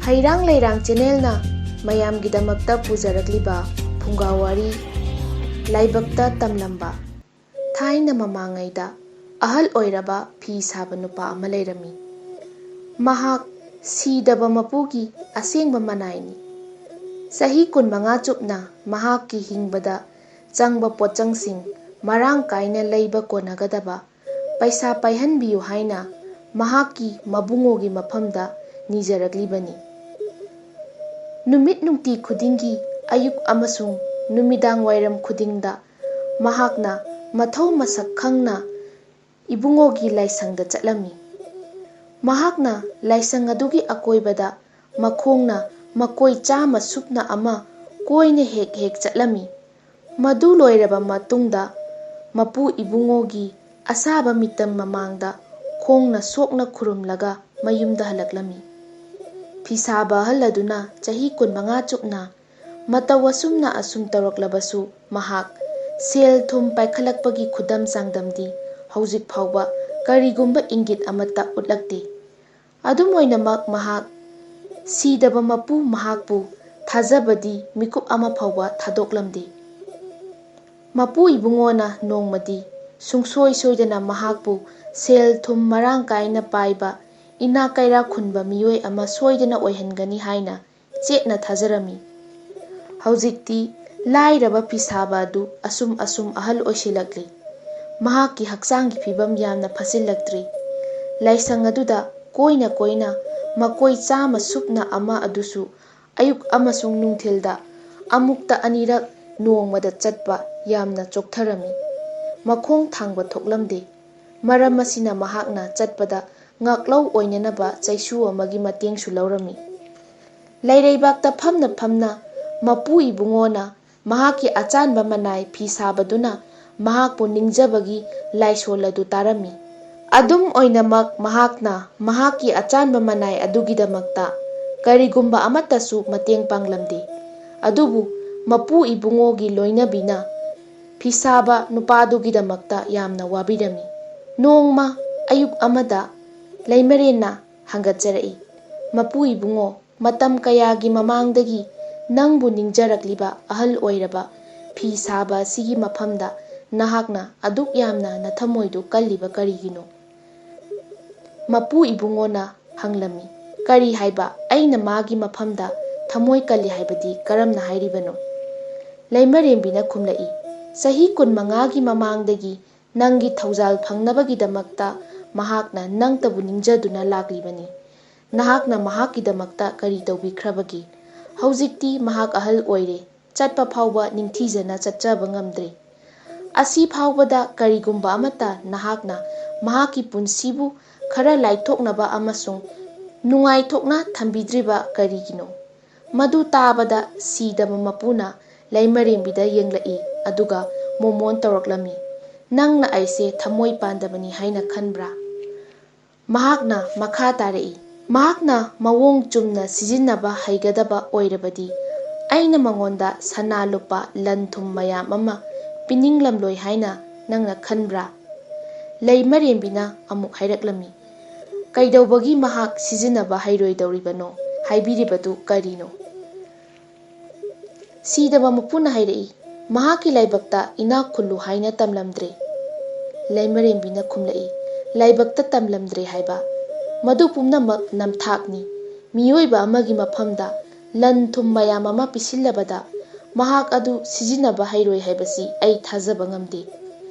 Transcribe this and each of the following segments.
ꯍꯩꯔꯥꯡ ꯂꯩꯔꯥꯡ ꯆꯦꯅꯦꯜꯅ ꯃꯌꯥꯝꯒꯤꯗꯃꯛꯇ ꯄꯨꯖꯔꯛꯂꯤꯕ ꯐꯨꯡꯒꯥꯋꯥꯔꯤ ꯂꯥꯏꯕꯛꯇ ꯇꯝꯂꯝꯕ꯫ ꯊꯥꯏꯅ ꯃꯃꯥꯡꯉꯩꯗ ꯑꯍꯜ ꯑꯣꯏꯔꯕ ꯐꯤ ꯁꯥꯕ ꯅꯨꯄꯥ ꯑꯃ ꯂꯩꯔꯝꯃꯤ꯫ ꯃꯍꯥꯛ ꯁꯤꯗꯕ ꯃꯄꯨꯒꯤ ꯑꯁꯦꯡꯕ ꯃꯅꯥꯏꯅꯤ꯫ ꯆꯍꯤ 15 ꯆꯨꯞꯅ ꯃꯍꯥꯛꯀꯤ ꯍꯤꯡꯕꯗ ꯆꯪꯕ ꯄꯣꯠꯆꯪꯁꯤꯡ ꯃꯔꯥꯡ ꯀꯥꯏꯅ ꯂꯩꯕ ꯀꯣꯟꯅꯒꯗꯕ ꯄꯩꯁా ꯄꯥꯏꯍꯟꯕꯤꯌꯨ ꯍꯥꯏꯅ ꯃꯍꯥꯛꯀꯤ ꯃꯕꯨꯡꯉꯣꯒꯤ ꯃꯐꯝꯗ ꯅꯤꯖꯔꯛꯂꯤꯕꯅꯤ꯫ ꯅꯨꯃꯤꯠ ꯅꯨꯡꯇꯤ ꯈꯨꯗꯤꯡꯒꯤ ꯑꯌꯨꯛ ꯑꯃꯁꯨꯡ ꯅꯨꯃꯤꯗꯥꯡ ꯋꯥꯏꯔꯝ ꯈꯨꯗꯤꯡꯗ ꯃꯍꯥꯛꯅ ꯃꯊꯧ ꯃꯁꯛ ꯈꯪꯅ ꯏꯕꯨꯡꯉꯣꯒꯤ ꯂꯥꯏꯁꯪꯗ ꯆꯠꯂꯝꯃꯤ꯫ ꯃꯍꯥꯛꯅ ꯂꯥꯏꯁꯪ ꯑꯗꯨꯒꯤ ꯑꯀꯣꯏꯕꯗ ꯃꯈꯣꯡꯅ ꯃꯀꯣꯏ 100 ꯁꯨꯞꯅ ꯑꯃ ꯀꯣꯏꯅ ꯍꯦꯛ ꯍꯦꯛ ꯆꯠꯂꯝꯃꯤ꯫ ꯃꯗꯨ ꯂꯣꯏꯔꯕ ꯃꯇꯨꯡꯗ ꯃꯄꯨ ꯏꯕꯨꯡꯉꯣꯒꯤ ꯑꯁꯥꯕ ꯃꯤꯇꯝ ꯃꯃꯥꯡꯗ ꯈꯣꯡꯅ ꯁꯣꯛꯅ ꯈꯨꯔꯨꯝꯂꯒ ꯃꯌꯨꯝꯗ ꯍꯜꯂꯛꯂꯝꯃꯤ꯫ ꯐꯤꯁꯥꯕ ꯑꯍꯜ ꯑꯗꯨꯅ ꯆꯍꯤ 15 ꯆꯨꯞꯅ ꯃꯇꯧ ꯑꯁꯨꯝꯅ ꯑꯁꯨꯝ ꯇꯧꯔꯛꯂꯕꯁꯨ ꯃꯍꯥꯛ ꯁꯦꯜ ꯊꯨꯝ ꯄꯥꯏꯈꯠꯂꯛꯄꯒꯤ ꯈꯨꯗꯝ ꯆꯥꯡꯗꯝꯗꯤ ꯍꯧꯖꯤꯛ ꯐꯥꯎꯕ ꯀꯔꯤꯒꯨꯝꯕ ꯏꯪꯒꯤꯠ ꯑꯃꯠꯇ ꯎꯠꯂꯛꯇꯦ꯫ ꯑꯗꯨꯝ ꯑꯣꯏꯅꯃꯛ ꯃꯍꯥꯛ ꯁꯤꯗꯕ ꯃꯄꯨ ꯃꯍꯥꯛꯄꯨ ꯊꯥꯖꯕꯗꯤ ꯃꯤꯀꯨꯞ ꯑꯃ ꯐꯥꯎꯕ ꯊꯥꯗꯣꯛꯂꯝꯗꯦ꯫ ꯃꯄꯨ ꯏꯕꯨꯡꯉꯣꯅ ꯅꯣꯡꯃꯗꯤ ꯁꯨꯡꯁꯣꯏ ꯁꯣꯏꯗꯅ ꯃꯍꯥꯛꯄꯨ ꯁꯦꯜ ꯊꯨꯝ ꯃꯔꯥꯡ ꯀꯥꯏꯅ ꯄꯥꯏꯕ ꯏꯅꯥꯛ ꯀꯩꯔꯥꯛ ꯈꯨꯟꯕ ꯃꯤꯑꯣꯏ ꯑꯃ ꯁꯣꯏꯗꯅ ꯑꯣꯏꯍꯟꯒꯅꯤ ꯍꯥꯏꯅ ꯆꯦꯠꯅ ꯊꯥꯖꯔꯝꯃꯤ꯫ ꯍꯧꯖꯤꯛꯇꯤ ꯂꯥꯏꯔꯕ ꯐꯤꯁꯥꯕ ꯑꯗꯨ ꯑꯁꯨꯝ ꯑꯁꯨꯝ ꯑꯍꯜ ꯑꯣꯏꯁꯤꯜꯂꯛꯂꯤ꯫ ꯃꯍꯥꯛꯀꯤ ꯍꯛꯆꯥꯡꯒꯤ ꯐꯤꯕꯝ ꯌꯥꯝꯅ ꯐꯠꯁꯤꯜꯂꯛꯇ꯭ꯔꯤ꯫ ꯂꯥꯏꯁꯪ ꯑꯗꯨꯗ ꯀꯣꯏꯅ ꯀꯣꯏꯅ ꯃꯀꯣꯏ 100 ꯁꯨꯞꯅ ꯑꯃ ꯑꯗꯨꯁꯨ ꯑꯌꯨꯛ ꯑꯃꯁꯨꯡ ꯅꯨꯡꯊꯤꯜꯗ ꯑꯃꯨꯛꯇ ꯑꯅꯤꯔꯛ ꯅꯣꯡꯃꯗ ꯆꯠꯄ ꯌꯥꯝꯅ ꯆꯣꯛꯊꯔꯝꯃꯤ꯫ ꯃꯈꯣꯡ ꯊꯥꯡꯕ ꯊꯣꯛꯂꯝꯗꯦ꯫ ꯃꯔꯝ ꯑꯁꯤꯅ ꯃꯍꯥꯛꯅ ꯆꯠꯄꯗ ꯉꯥꯛꯂꯧ ꯑꯣꯏꯅꯅꯕ ꯆꯩꯁꯨ ꯑꯃꯒꯤ ꯃꯇꯦꯡꯁꯨ ꯂꯧꯔꯝꯃꯤ꯫ ꯂꯩꯔꯩꯕꯥꯛꯇ ꯐꯝꯅ ꯐꯝꯅ ꯃꯄꯨ ꯏꯕꯨꯡꯉꯣꯅ ꯃꯍꯥꯛꯀꯤ ꯑꯆꯥꯟꯕ ꯃꯅꯥꯏ ꯐꯤ ꯁꯥꯕꯗꯨꯅ ꯃꯍꯥꯛꯄꯨ ꯅꯤꯡꯖꯕꯒꯤ ꯂꯥꯏꯁꯣꯜ ꯑꯗꯨ ꯇꯥꯔꯝꯃꯤ꯫ ꯑꯗꯨꯝ ꯑꯣꯏꯅꯃꯛ ꯃꯍꯥꯛꯅ ꯃꯍꯥꯛꯀꯤ ꯑꯆꯥꯟꯕ ꯃꯅꯥꯏ ꯑꯗꯨꯒꯤꯗꯃꯛꯇ ꯀꯔꯤꯒꯨꯝꯕ ꯑꯃꯠꯇꯁꯨ ꯃꯇꯦꯡ ꯄꯥꯡꯂꯝꯗꯦ꯫ ꯑꯗꯨꯕꯨ ꯃꯄꯨ ꯏꯕꯨꯡꯉꯣꯒꯤ ꯂꯣꯏꯅꯕꯤꯅ ꯐꯤꯁꯥꯕ ꯅꯨꯄꯥꯗꯨꯒꯤꯗꯃꯛꯇ ꯌꯥꯝꯅ ꯋꯥꯕꯤꯔꯝꯃꯤ꯫ ꯅꯣꯡꯃ ꯑꯌꯨꯛ ꯑꯃꯗ ꯂꯩꯃꯔꯦꯟꯅ ꯍꯪꯒꯠꯆꯔꯛꯏ, "ꯃꯄꯨ ꯏꯕꯨꯡꯉꯣ, ꯃꯇꯝ ꯀꯌꯥꯒꯤ ꯃꯃꯥꯡꯗꯒꯤ ꯅꯪꯕꯨ ꯅꯤꯡꯖꯔꯛꯂꯤꯕ ꯑꯍꯜ ꯑꯣꯏꯔꯕ ꯐꯤ ꯁꯥꯕ ꯑꯁꯤꯒꯤ ꯃꯐꯝꯗ ꯅꯍꯥꯛꯅ ꯑꯗꯨꯛ ꯌꯥꯝꯅ ꯅꯊꯃꯣꯏꯗꯨ ꯀꯜꯂꯤꯕ ꯀꯔꯤꯒꯤꯅꯣ?" ꯃꯄꯨ ꯏꯕꯨꯡꯉꯣꯅ ꯍꯪꯂꯝꯃꯤ꯫ "ꯀꯔꯤ ꯍꯥꯏꯕ? ꯑꯩꯅ ꯃꯥꯒꯤ ꯃꯐꯝꯗ ꯊꯃꯣꯏ ꯀꯜꯂꯤ ꯍꯥꯏꯕꯗꯤ ꯀꯔꯝꯅ ꯍꯥꯏꯔꯤꯕꯅꯣ?" ꯂꯩꯃꯔꯦꯝꯕꯤꯅ ꯈꯨꯝꯂꯛꯏ, "ꯆꯍꯤ 15ꯒꯤ ꯃꯃꯥꯡꯗꯒꯤ ꯅꯪꯒꯤ ꯊꯧꯖꯥꯜ ꯐꯪꯅꯕꯒꯤꯗꯃꯛꯇ ꯃꯍꯥꯛꯅ ꯅꯪꯇꯕꯨ ꯅꯤꯡꯖꯗꯨꯅ ꯂꯥꯛꯂꯤꯕꯅꯤ꯫ ꯅꯍꯥꯛꯅ ꯃꯍꯥꯛꯀꯤꯗꯃꯛꯇ ꯀꯔꯤ ꯇꯧꯕꯤꯈ꯭ꯔꯕꯒꯦ? ꯍꯧꯖꯤꯛꯇꯤ ꯃꯍꯥꯛ ꯑꯍꯜ ꯑꯣꯏꯔꯦ, ꯆꯠꯄ ꯐꯥꯎꯕ ꯅꯤꯡꯊꯤꯖꯅ ꯆꯠꯆꯕ ꯉꯝꯗ꯭ꯔꯦ꯫ ꯑꯁꯤ ꯐꯥꯎꯕꯗ ꯀꯔꯤꯒꯨꯝꯕ ꯑꯃꯠꯇ ꯅꯍꯥꯛꯅ ꯃꯍꯥꯛꯀꯤ ꯄꯨꯟꯁꯤꯕꯨ ꯈꯔ ꯂꯥꯏꯊꯣꯛꯅꯕ ꯑꯃꯁꯨꯡ ꯅꯨꯡꯉꯥꯏꯊꯣꯛꯅ ꯊꯝꯕꯤꯗ꯭ꯔꯤꯕ ꯀꯔꯤꯒꯤꯅꯣ?" ꯃꯗꯨ ꯇꯥꯕꯗ ꯁꯤꯗꯕ ꯃꯄꯨꯅ ꯂꯩꯃꯔꯦꯝꯕꯤꯗ ꯌꯦꯡꯂꯛꯏ ꯑꯗꯨꯒ ꯃꯣꯃꯣꯟ ꯇꯧꯔꯛꯂꯝꯃꯤ꯫ "ꯅꯪꯅ ꯑꯩꯁꯦ ꯊꯃꯣꯏ ꯄꯥꯟꯗꯕꯅꯤ ꯍꯥꯏꯅ ꯈꯟꯕ꯭ꯔꯥ?" ꯃꯍꯥꯛꯅ ꯃꯈꯥ ꯇꯥꯔꯛꯏ, "ꯃꯍꯥꯛꯅ ꯃꯑꯣꯡ ꯆꯨꯝꯅ ꯁꯤꯖꯤꯟꯅꯕ ꯍꯩꯒꯗꯕ ꯑꯣꯏꯔꯕꯗꯤ ꯑꯩꯅ ꯃꯉꯣꯟꯗ ꯁꯅꯥ ꯂꯨꯄꯥ ꯂꯟ ꯊꯨꯝ ꯃꯌꯥꯝ ꯑꯃ ꯄꯤꯅꯤꯡꯂꯝꯂꯣꯏ ꯍꯥꯏꯅ ꯅꯪꯅ ꯈꯟꯕ꯭ꯔꯥ?" ꯂꯩꯃꯔꯦꯝꯕꯤꯅ ꯑꯃꯨꯛ ꯍꯥꯏꯔꯛꯂꯝꯃꯤ, "ꯀꯩꯗꯧꯕꯒꯤ ꯃꯍꯥꯛ ꯁꯤꯖꯤꯟꯅꯕ ꯍꯩꯔꯣꯏꯗꯧꯔꯤꯕꯅꯣ? ꯍꯥꯏꯕꯤꯔꯤꯕꯗꯨ ꯀꯔꯤꯅꯣ?" ꯁꯤꯗꯕ ꯃꯄꯨꯅ ꯍꯥꯏꯔꯛꯏ, "ꯃꯍꯥꯛꯀꯤ ꯂꯥꯏꯕꯛꯇ ꯏꯅꯥꯛ ꯈꯨꯜꯂꯨ ꯍꯥꯏꯅ ꯇꯝꯂꯝꯗ꯭ꯔꯦ." ꯂꯩꯃꯔꯦꯝꯕꯤꯅ ꯈꯨꯝꯂꯛꯏ, "ꯂꯥꯏꯕꯛꯇ ꯇꯝꯂꯝꯗ꯭ꯔꯦ ꯍꯥꯏꯕ? ꯃꯗꯨ ꯄꯨꯝꯅꯃꯛ ꯅꯝꯊꯥꯛꯅꯤ꯫ ꯃꯤꯑꯣꯏꯕ ꯑꯃꯒꯤ ꯃꯐꯝꯗ ꯂꯟ ꯊꯨꯝ ꯃꯌꯥꯝ ꯑꯃ ꯄꯤꯁꯤꯜꯂꯕꯗ ꯃꯍꯥꯛ ꯑꯗꯨ ꯁꯤꯖꯤꯟꯅꯕ ꯍꯩꯔꯣꯏ ꯍꯥꯏꯕꯁꯤ ꯑꯩ ꯊꯥꯖꯕ ꯉꯝꯗꯦ."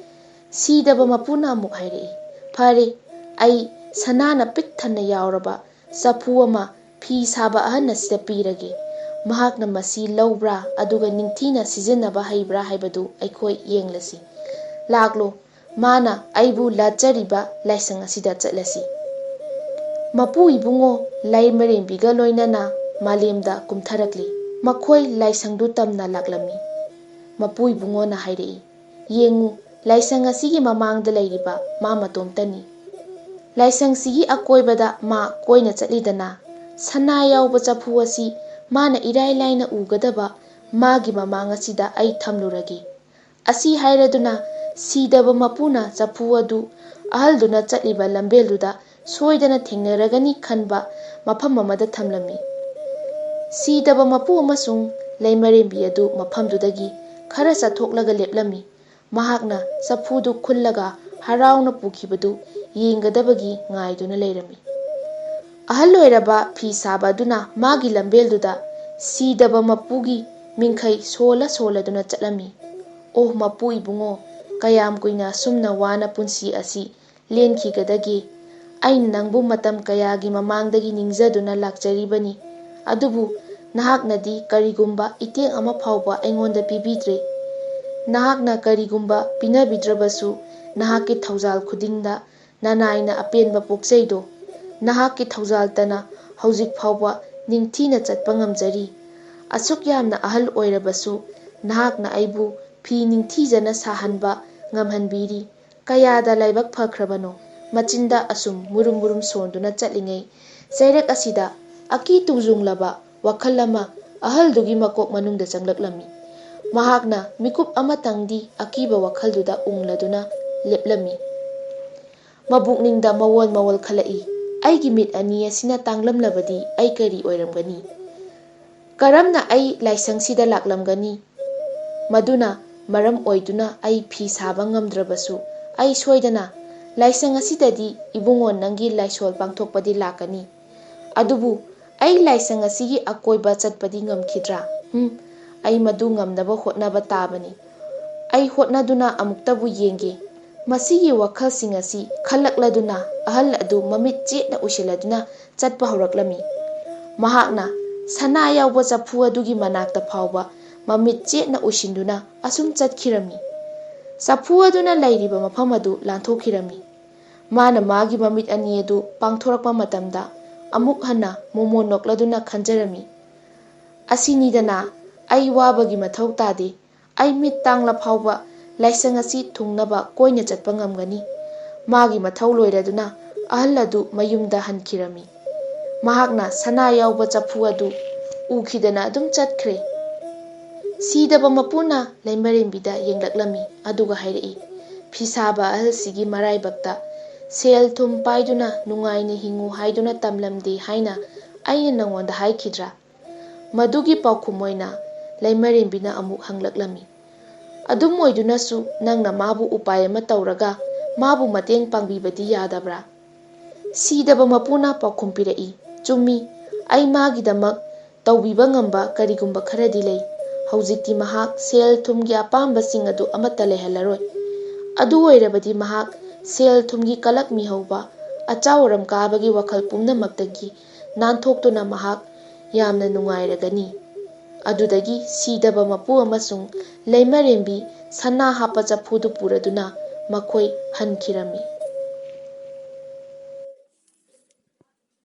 ꯁꯤꯗꯕ ꯃꯄꯨꯅ ꯑꯃꯨꯛ ꯍꯥꯏꯔꯛꯏ, "ꯐꯔꯦ, ꯑꯩ ꯁꯅꯥꯅ ꯄꯤꯛ ꯊꯟꯅ ꯌꯥꯎꯔꯕ ꯆꯐꯨ ꯑꯃ ꯐꯤ ꯁꯥꯕ ꯑꯍꯟ ꯑꯁꯤꯗ ꯄꯤꯔꯒꯦ꯫ ꯃꯍꯥꯛꯅ ꯃꯁꯤ ꯂꯧꯕ꯭ꯔꯥ ꯑꯗꯨꯒ ꯅꯤꯡꯊꯤꯅ ꯁꯤꯖꯤꯟꯅꯕ ꯍꯩꯕ꯭ꯔꯥ ꯍꯥꯏꯕꯗꯨ ꯑꯩꯈꯣꯏ ꯌꯦꯡꯂꯁꯤ꯫ ꯂꯥꯛꯂꯣ, ꯃꯥꯅ ꯑꯩꯕꯨ ꯂꯥꯠꯆꯔꯤꯕ ꯂꯥꯏꯁꯪ ꯑꯁꯤꯗ ꯆꯠꯂꯁꯤ." ꯃꯄꯨ ꯏꯕꯨꯡꯉꯣ ꯂꯩꯃꯔꯦꯝꯕꯤꯒ ꯂꯣꯏꯅꯅ ꯃꯥꯂꯦꯝꯗ ꯀꯨꯝꯊꯔꯛꯂꯤ꯫ ꯃꯈꯣꯏ ꯂꯥꯏꯁꯪꯗꯨ ꯇꯝꯅ ꯂꯥꯛꯂꯝꯃꯤ꯫ ꯃꯄꯨ ꯏꯕꯨꯡꯉꯣꯅ ꯍꯥꯏꯔꯛꯏ, "ꯌꯦꯡꯉꯨ, ꯂꯥꯏꯁꯪ ꯑꯁꯤꯒꯤ ꯃꯃꯥꯡꯗ ꯂꯩꯔꯤꯕ ꯃꯥ ꯃꯇꯣꯝꯇꯅꯤ꯫ ꯂꯥꯏꯁꯪꯁꯤꯒꯤ ꯑꯀꯣꯏꯕꯗ ꯃꯥ ꯀꯣꯏꯅ ꯆꯠꯂꯤꯗꯅ꯫ ꯁꯅꯥ ꯌꯥꯎꯕ ꯆꯐꯨ ꯑꯁꯤ ꯃꯥꯅ ꯏꯔꯥꯏ ꯂꯥꯏꯅ ꯎꯒꯗꯕ ꯃꯥꯒꯤ ꯃꯃꯥꯡ ꯑꯁꯤꯗ ꯑꯩ ꯊꯝꯂꯨꯔꯒꯦ." ꯑꯁꯤ ꯍꯥꯏꯔꯗꯨꯅ ꯁꯤꯗꯕ ꯃꯄꯨꯅ ꯆꯐꯨ ꯑꯗꯨ ꯑꯍꯜꯗꯨꯅ ꯆꯠꯂꯤꯕ ꯂꯝꯕꯦꯜꯗꯨꯗ ꯁꯣꯏꯗꯅ ꯊꯦꯡꯅꯔꯒꯅꯤ ꯈꯟꯕ ꯃꯐꯝ ꯑꯃꯗ ꯊꯝꯂꯝꯃꯤ꯫ ꯁꯤꯗꯕ ꯃꯄꯨ ꯑꯃꯁꯨꯡ ꯂꯩꯃꯔꯦꯝꯕꯤ ꯑꯗꯨ ꯃꯐꯝꯗꯨꯗꯒꯤ ꯈꯔ ꯆꯠꯊꯣꯛꯂꯒ ꯂꯦꯞꯂꯝꯃꯤ꯫ ꯃꯍꯥꯛꯅ ꯆꯐꯨꯗꯨ ꯈꯨꯜꯂꯒ ꯍꯔꯥꯎꯅ ꯄꯨꯈꯤꯕꯗꯨ ꯌꯦꯡꯒꯗꯕꯒꯤ ꯉꯥꯏꯗꯨꯅ ꯂꯩꯔꯝꯃꯤ꯫ ꯑꯍꯜ ꯑꯣꯏꯔꯕ ꯐꯤ ꯁꯥꯕ ꯑꯗꯨꯅ ꯃꯥꯒꯤ ꯂꯝꯕꯦꯜꯗꯨꯗ ꯁꯤꯗꯕ ꯃꯄꯨꯒꯤ ꯃꯤꯡꯈꯩ ꯁꯣꯜꯂꯗꯨꯅ ꯆꯠꯂꯝꯃꯤ꯫ "ꯑꯣ ꯃꯄꯨ ꯏꯕꯨꯡꯉꯣ, ꯀꯌꯥꯝ ꯀꯨꯏꯅ ꯑꯁꯨꯝꯅ ꯋꯥꯅ ꯄꯨꯟꯁꯤ ꯑꯁꯤ ꯂꯦꯟꯈꯤꯒꯗꯒꯦ? ꯑꯩꯅ ꯅꯪꯕꯨ ꯃꯇꯝ ꯀꯌꯥꯒꯤ ꯃꯃꯥꯡꯗꯒꯤ ꯅꯤꯡꯖꯗꯨꯅ ꯂꯥꯛꯆꯔꯤꯕꯅꯤ, ꯑꯗꯨꯕꯨ ꯅꯍꯥꯛꯅꯗꯤ ꯀꯔꯤꯒꯨꯝꯕ ꯏꯇꯦꯡ ꯑꯃ ꯐꯥꯎꯕ ꯑꯩꯉꯣꯟꯗ ꯄꯤꯕꯤꯗ꯭ꯔꯦ꯫ ꯅꯍꯥꯛꯅ ꯀꯔꯤꯒꯨꯝꯕ ꯄꯤꯅꯕꯤꯗ꯭ꯔꯕꯁꯨ ꯅꯍꯥꯛꯀꯤ ꯊꯧꯖꯥꯜ ꯈꯨꯗꯤꯡꯗ ꯅꯅꯥꯏꯅ ꯑꯄꯦꯟꯕ ꯄꯣꯛꯆꯩꯗꯣ, ꯅꯍꯥꯛꯀꯤ ꯊꯧꯖꯥꯜꯇꯅ ꯍꯧꯖꯤꯛ ꯐꯥꯎꯕ ꯅꯤꯡꯊꯤꯅ ꯆꯠꯄ ꯉꯝꯖꯔꯤ꯫ ꯑꯁꯨꯛ ꯌꯥꯝꯅ ꯑꯍꯜ ꯑꯣꯏꯔꯕꯁꯨ ꯅꯍꯥꯛꯅ ꯑꯩꯕꯨ ꯐꯤ ꯅꯤꯡꯊꯤꯖꯅ ꯁꯥꯍꯟꯕ ꯉꯝꯍꯟꯕꯤꯔꯤ, ꯀꯌꯥꯗ ꯂꯥꯏꯕꯛ ꯐꯈ꯭ꯔꯕꯅꯣ!" ꯃꯆꯤꯟꯗ ꯑꯁꯨꯝ ꯃꯨꯔꯨꯝ ꯃꯨꯔꯨꯝ ꯁꯣꯟꯗꯨꯅ ꯆꯠꯂꯤꯉꯩ ꯆꯩꯔꯛ ꯑꯁꯤꯗ ꯑꯀꯤ ꯇꯨꯖꯨꯡꯂꯕ ꯋꯥꯈꯜ ꯑꯃ ꯑꯍꯜꯗꯨꯒꯤ ꯃꯀꯣꯛ ꯃꯅꯨꯡꯗ ꯆꯪꯂꯛꯂꯝꯃꯤ꯫ ꯃꯍꯥꯛꯅ ꯃꯤꯀꯨꯞ ꯑꯃꯇꯪꯗꯤ ꯑꯀꯤꯕ ꯋꯥꯈꯜꯗꯨꯗ ꯎꯪꯂꯗꯨꯅ ꯂꯦꯞꯂꯝꯃꯤ꯫ ꯃꯕꯨꯛꯅꯤꯡꯗ ꯃꯋꯣꯜ ꯃꯋꯣꯜ ꯈꯜꯂꯛꯏ, "ꯑꯩꯒꯤ ꯃꯤꯠ ꯑꯅꯤ ꯑꯁꯤꯅ ꯇꯥꯡꯂꯝꯂꯕꯗꯤ ꯑꯩ ꯀꯔꯤ ꯑꯣꯏꯔꯝꯒꯅꯤ? ꯀꯔꯝꯅ ꯑꯩ ꯂꯥꯏꯁꯪꯁꯤꯗ ꯂꯥꯛꯂꯝꯒꯅꯤ? ꯃꯗꯨꯅ ꯃꯔꯝ ꯑꯣꯏꯗꯨꯅ ꯑꯩ ꯐꯤ ꯁꯥꯕ ꯉꯝꯗ꯭ꯔꯕꯁꯨ ꯑꯩ ꯁꯣꯏꯗꯅ ꯂꯥꯏꯁꯪ ꯑꯁꯤꯗꯗꯤ ꯏꯕꯨꯡꯉꯣ ꯅꯪꯒꯤ ꯂꯥꯏꯁꯣꯜ ꯄꯥꯡꯊꯣꯛꯄꯗꯤ ꯂꯥꯛꯀꯅꯤ꯫ ꯑꯗꯨꯕꯨ ꯑꯩ ꯂꯥꯏꯁꯪ ꯑꯁꯤꯒꯤ ꯑꯀꯣꯏꯕ ꯆꯠꯄꯗꯤ ꯉꯝꯈꯤꯗ꯭ꯔꯥ? ꯑꯩ ꯃꯗꯨ ꯉꯝꯅꯕ ꯍꯣꯠꯅꯕ ꯇꯥꯕꯅꯤ꯫ ꯑꯩ ꯍꯣꯠꯅꯗꯨꯅ ꯑꯃꯨꯛꯇꯕꯨ ꯌꯦꯡꯒꯦ." ꯃꯁꯤꯒꯤ ꯋꯥꯈꯜꯁꯤꯡ ꯑꯁꯤ ꯈꯜꯂꯛꯂꯗꯨꯅ ꯑꯍꯜ ꯑꯗꯨ ꯃꯃꯤꯠ ꯆꯦꯠꯅ ꯎꯏꯁꯤꯜꯂꯗꯨꯅ ꯆꯠꯄ ꯍꯧꯔꯛꯂꯝꯃꯤ꯫ ꯃꯍꯥꯛꯅ ꯁꯅꯥ ꯌꯥꯎꯕ ꯆꯐꯨ ꯑꯗꯨꯒꯤ ꯃꯅꯥꯛꯇ ꯐꯥꯎꯕ ꯃꯃꯤꯠ ꯆꯦꯠꯅ ꯎꯏꯁꯤꯟꯗꯨꯅ ꯑꯁꯨꯝ ꯆꯠꯈꯤꯔꯝꯃꯤ꯫ ꯆꯐꯨ ꯑꯗꯨꯅ ꯂꯩꯔꯤꯕ ꯃꯐꯝ ꯑꯗꯨ ꯂꯥꯟꯊꯣꯛꯈꯤꯔꯝꯃꯤ꯫ ꯃꯥꯅ ꯃꯥꯒꯤ ꯃꯃꯤꯠ ꯑꯅꯤ ꯑꯗꯨ ꯄꯥꯡꯊꯣꯔꯛꯄ ꯃꯇꯝꯗ ꯑꯃꯨꯛ ꯍꯟꯅ ꯃꯣꯃꯣꯟ ꯅꯣꯛꯂꯗꯨꯅ ꯈꯟꯖꯔꯝꯃꯤ, "ꯑꯁꯤꯅꯤꯗꯅ, ꯑꯩ ꯋꯥꯕꯒꯤ ꯃꯊꯧ ꯇꯥꯗꯦ꯫ ꯑꯩ ꯃꯤꯠ ꯇꯥꯡꯂ ꯐꯥꯎꯕ ꯂꯥꯏꯁꯪ ꯑꯁꯤ ꯊꯨꯡꯅꯕ ꯀꯣꯏꯅ ꯆꯠꯄ ꯉꯝꯒꯅꯤ." ꯃꯥꯒꯤ ꯃꯊꯧ ꯂꯣꯏꯔꯗꯨꯅ ꯑꯍꯜ ꯑꯗꯨ ꯃꯌꯨꯝꯗ ꯍꯟꯈꯤꯔꯝꯃꯤ꯫ ꯃꯍꯥꯛꯅ ꯁꯅꯥ ꯌꯥꯎꯕ ꯆꯐꯨ ꯑꯗꯨ ꯎꯈꯤꯗꯅ ꯑꯗꯨꯝ ꯆꯠꯈ꯭ꯔꯦ꯫ ꯁꯤꯗꯕ ꯃꯄꯨꯅ ꯂꯩꯃꯔꯦꯝꯕꯤꯗ ꯌꯦꯡꯂꯛꯂꯝꯃꯤ ꯑꯗꯨꯒ ꯍꯥꯏꯔꯛꯏ, "ꯐꯤꯁꯥꯕ ꯑꯍꯜꯁꯤꯒꯤ ꯃꯔꯥꯏꯕꯛꯇ ꯁꯦꯜ ꯊꯨꯝ ꯄꯥꯏꯗꯨꯅ ꯅꯨꯡꯉꯥꯏꯅ ꯍꯤꯡꯉꯨ ꯍꯥꯏꯗꯨꯅ ꯇꯝꯂꯝꯗꯦ ꯍꯥꯏꯅ ꯑꯩꯅ ꯅꯉꯣꯟꯗ ꯍꯥꯏꯈꯤꯗ꯭ꯔꯥ?" ꯃꯗꯨꯒꯤ ꯄꯥꯎꯈꯨꯝ ꯑꯣꯏꯅ ꯂꯩꯃꯔꯦꯝꯕꯤꯅ ꯑꯃꯨꯛ ꯍꯪꯂꯛꯂꯝꯃꯤ, "ꯑꯗꯨꯝ ꯑꯣꯏꯗꯨꯅꯁꯨ ꯅꯪꯅ ꯃꯥꯕꯨ ꯎꯄꯥꯏ ꯑꯃ ꯇꯧꯔꯒ ꯃꯥꯕꯨ ꯃꯇꯦꯡ ꯄꯥꯡꯕꯤꯕꯗꯤ ꯌꯥꯗꯕ꯭ꯔꯥ?" ꯁꯤꯗꯕ ꯃꯄꯨꯅ ꯄꯥꯎꯈꯨꯝ ꯄꯤꯔꯛꯏ, "ꯆꯨꯝꯃꯤ, ꯑꯩ ꯃꯥꯒꯤꯗꯃꯛ ꯇꯧꯕꯤꯕ ꯉꯝꯕ ꯀꯔꯤꯒꯨꯝꯕ ꯈꯔꯗꯤ ꯂꯩ꯫ ꯍꯧꯖꯤꯛꯇꯤ ꯃꯍꯥꯛ ꯁꯦꯜ ꯊꯨꯝꯒꯤ ꯑꯄꯥꯝꯕꯁꯤꯡ ꯑꯗꯨ ꯑꯃꯠꯇ ꯂꯩꯍꯜꯂꯔꯣꯏ꯫ ꯑꯗꯨ ꯑꯣꯏꯔꯕꯗꯤ ꯃꯍꯥꯛ ꯁꯦꯜ ꯊꯨꯝꯒꯤ ꯀꯂꯛ ꯃꯤꯍꯧꯕ, ꯑꯆꯥꯎ ꯑꯔꯝ ꯀꯥꯕꯒꯤ ꯋꯥꯈꯜ ꯄꯨꯝꯅꯃꯛꯇꯒꯤ ꯅꯥꯟꯊꯣꯛꯇꯨꯅ ꯃꯍꯥꯛ ꯌꯥꯝꯅ ꯅꯨꯡꯉꯥꯏꯔꯒꯅꯤ." ꯑꯗꯨꯗꯒꯤ ꯁꯤꯗꯕ ꯃꯄꯨ ꯑꯃꯁꯨꯡ ꯂꯩꯃꯔꯦꯝꯕꯤ ꯁꯅꯥ ꯍꯥꯞꯄ ꯆꯐꯨꯗꯨ ꯄꯨꯔꯗꯨꯅ ꯃꯈꯣꯏ ꯍꯟꯈꯤꯔꯝꯃꯤ꯫